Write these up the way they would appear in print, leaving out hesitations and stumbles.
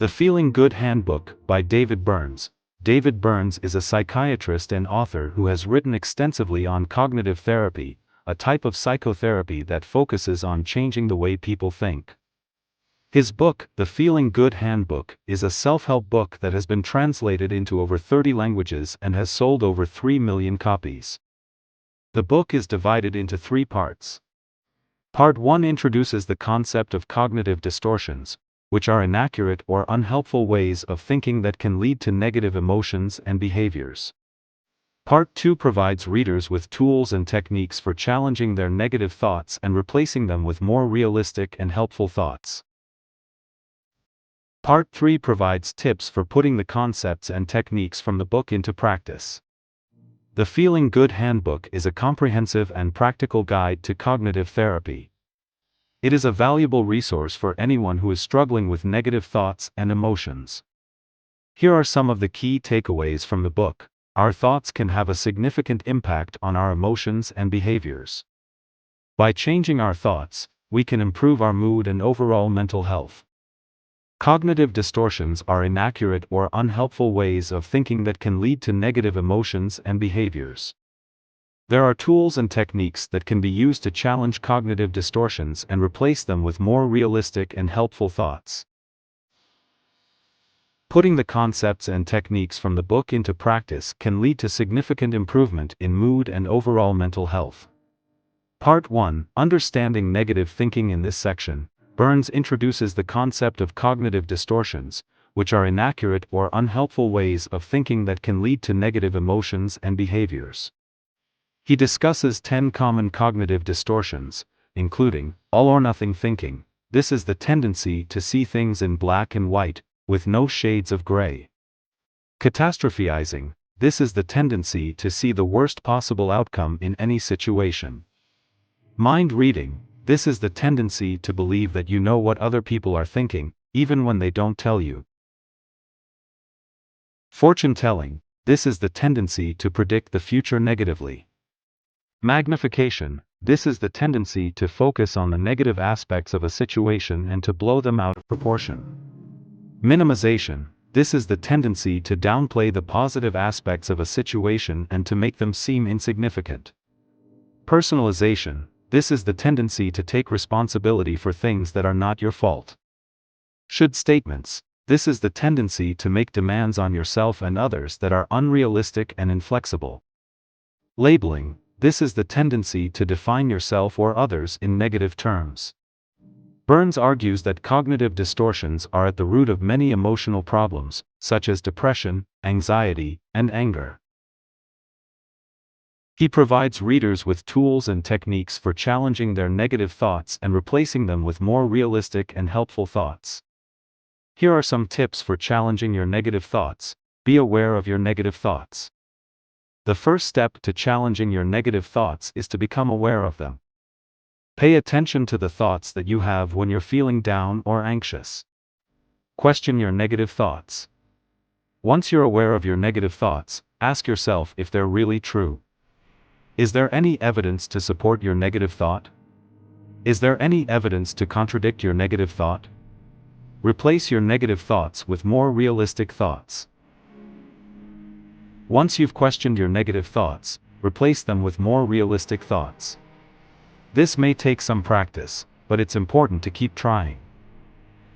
The Feeling Good Handbook by David Burns. David Burns is a psychiatrist and author who has written extensively on cognitive therapy, a type of psychotherapy that focuses on changing the way people think. His book, The Feeling Good Handbook, is a self-help book that has been translated into over 30 languages and has sold over 3 million copies. The book is divided into 3 parts. Part 1 introduces the concept of cognitive distortions, which are inaccurate or unhelpful ways of thinking that can lead to negative emotions and behaviors. Part 2 provides readers with tools and techniques for challenging their negative thoughts and replacing them with more realistic and helpful thoughts. Part 3 provides tips for putting the concepts and techniques from the book into practice. The Feeling Good Handbook is a comprehensive and practical guide to cognitive therapy. It is a valuable resource for anyone who is struggling with negative thoughts and emotions. Here are some of the key takeaways from the book. Our thoughts can have a significant impact on our emotions and behaviors. By changing our thoughts, we can improve our mood and overall mental health. Cognitive distortions are inaccurate or unhelpful ways of thinking that can lead to negative emotions and behaviors. There are tools and techniques that can be used to challenge cognitive distortions and replace them with more realistic and helpful thoughts. Putting the concepts and techniques from the book into practice can lead to significant improvement in mood and overall mental health. Part 1, Understanding Negative Thinking. In this section, Burns introduces the concept of cognitive distortions, which are inaccurate or unhelpful ways of thinking that can lead to negative emotions and behaviors. He discusses 10 common cognitive distortions, including all-or-nothing thinking. This is the tendency to see things in black and white, with no shades of gray. Catastrophizing. This is the tendency to see the worst possible outcome in any situation. Mind reading. This is the tendency to believe that you know what other people are thinking, even when they don't tell you. Fortune telling. This is the tendency to predict the future negatively. Magnification. This is the tendency to focus on the negative aspects of a situation and to blow them out of proportion. Minimization. This is the tendency to downplay the positive aspects of a situation and to make them seem insignificant. Personalization. This is the tendency to take responsibility for things that are not your fault. Should statements. This is the tendency to make demands on yourself and others that are unrealistic and inflexible. Labeling. This is the tendency to define yourself or others in negative terms. Burns argues that cognitive distortions are at the root of many emotional problems, such as depression, anxiety, and anger. He provides readers with tools and techniques for challenging their negative thoughts and replacing them with more realistic and helpful thoughts. Here are some tips for challenging your negative thoughts. Be aware of your negative thoughts. The first step to challenging your negative thoughts is to become aware of them. Pay attention to the thoughts that you have when you're feeling down or anxious. Question your negative thoughts. Once you're aware of your negative thoughts, ask yourself if they're really true. Is there any evidence to support your negative thought? Is there any evidence to contradict your negative thought? Replace your negative thoughts with more realistic thoughts. Once you've questioned your negative thoughts, replace them with more realistic thoughts. This may take some practice, but it's important to keep trying.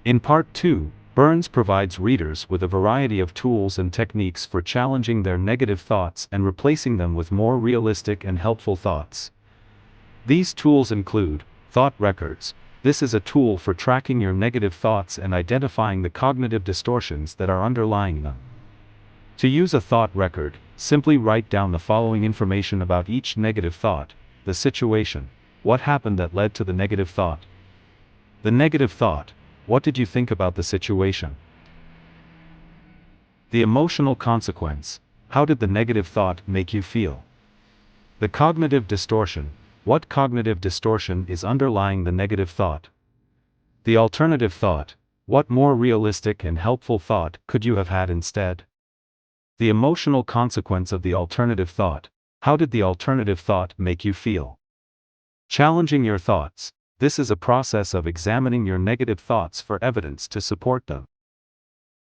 In Part 2, Burns provides readers with a variety of tools and techniques for challenging their negative thoughts and replacing them with more realistic and helpful thoughts. These tools include thought records. This is a tool for tracking your negative thoughts and identifying the cognitive distortions that are underlying them. To use a thought record, simply write down the following information about each negative thought: the situation, what happened that led to the negative thought. The negative thought, what did you think about the situation? The emotional consequence, how did the negative thought make you feel? The cognitive distortion, what cognitive distortion is underlying the negative thought? The alternative thought, what more realistic and helpful thought could you have had instead? The emotional consequence of the alternative thought, how did the alternative thought make you feel? Challenging your thoughts. This is a process of examining your negative thoughts for evidence to support them.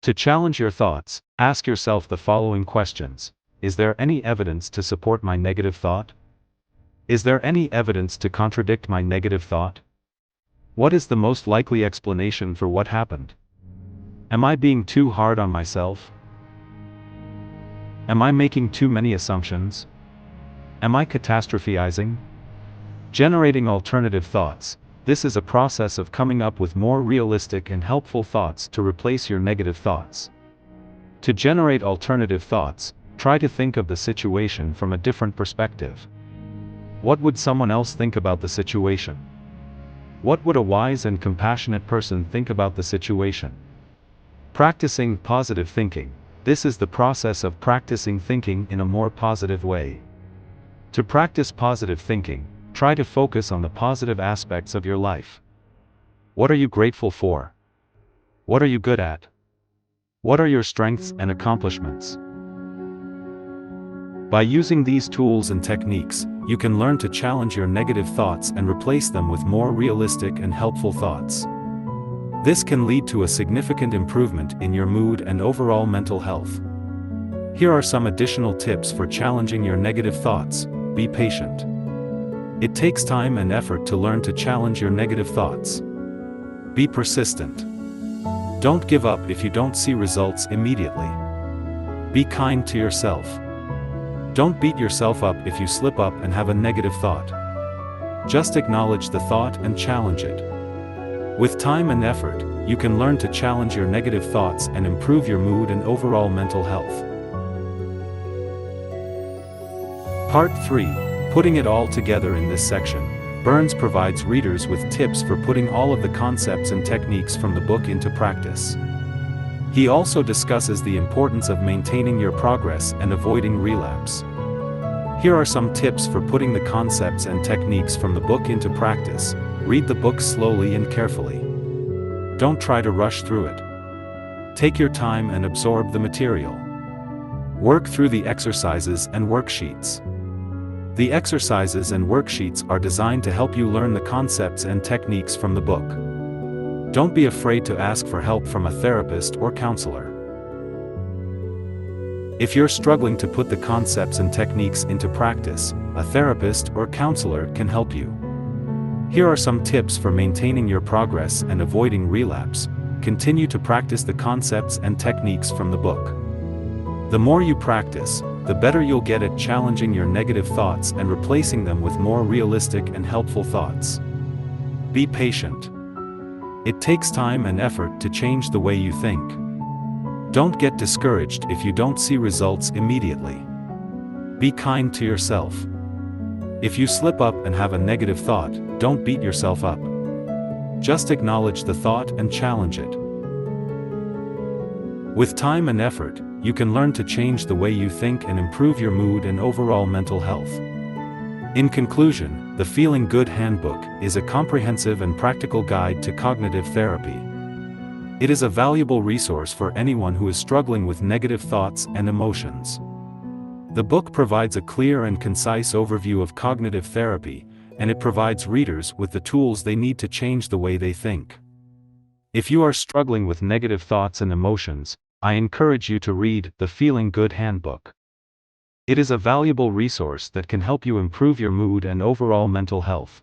To challenge your thoughts, ask yourself the following questions. Is there any evidence to support my negative thought? Is there any evidence to contradict my negative thought? What is the most likely explanation for what happened? Am I being too hard on myself? Am I making too many assumptions? Am I catastrophizing? Generating alternative thoughts. This is a process of coming up with more realistic and helpful thoughts to replace your negative thoughts. To generate alternative thoughts, try to think of the situation from a different perspective. What would someone else think about the situation? What would a wise and compassionate person think about the situation? Practicing positive thinking. This is the process of practicing thinking in a more positive way. To practice positive thinking, try to focus on the positive aspects of your life. What are you grateful for? What are you good at? What are your strengths and accomplishments? By using these tools and techniques, you can learn to challenge your negative thoughts and replace them with more realistic and helpful thoughts. This can lead to a significant improvement in your mood and overall mental health. Here are some additional tips for challenging your negative thoughts. Be patient. It takes time and effort to learn to challenge your negative thoughts. Be persistent. Don't give up if you don't see results immediately. Be kind to yourself. Don't beat yourself up if you slip up and have a negative thought. Just acknowledge the thought and challenge it. With time and effort, you can learn to challenge your negative thoughts and improve your mood and overall mental health. Part 3. Putting it all together. In this section, Burns provides readers with tips for putting all of the concepts and techniques from the book into practice. He also discusses the importance of maintaining your progress and avoiding relapse. Here are some tips for putting the concepts and techniques from the book into practice. Read the book slowly and carefully. Don't try to rush through it. Take your time and absorb the material. Work through the exercises and worksheets. The exercises and worksheets are designed to help you learn the concepts and techniques from the book. Don't be afraid to ask for help from a therapist or counselor. If you're struggling to put the concepts and techniques into practice, a therapist or counselor can help you. Here are some tips for maintaining your progress and avoiding relapse. Continue to practice the concepts and techniques from the book. The more you practice, the better you'll get at challenging your negative thoughts and replacing them with more realistic and helpful thoughts. Be patient. It takes time and effort to change the way you think. Don't get discouraged if you don't see results immediately. Be kind to yourself. If you slip up and have a negative thought, don't beat yourself up. Just acknowledge the thought and challenge it. With time and effort, you can learn to change the way you think and improve your mood and overall mental health. In conclusion, the Feeling Good Handbook is a comprehensive and practical guide to cognitive therapy. It is a valuable resource for anyone who is struggling with negative thoughts and emotions. The book provides a clear and concise overview of cognitive therapy, and it provides readers with the tools they need to change the way they think. If you are struggling with negative thoughts and emotions, I encourage you to read the Feeling Good Handbook. It is a valuable resource that can help you improve your mood and overall mental health.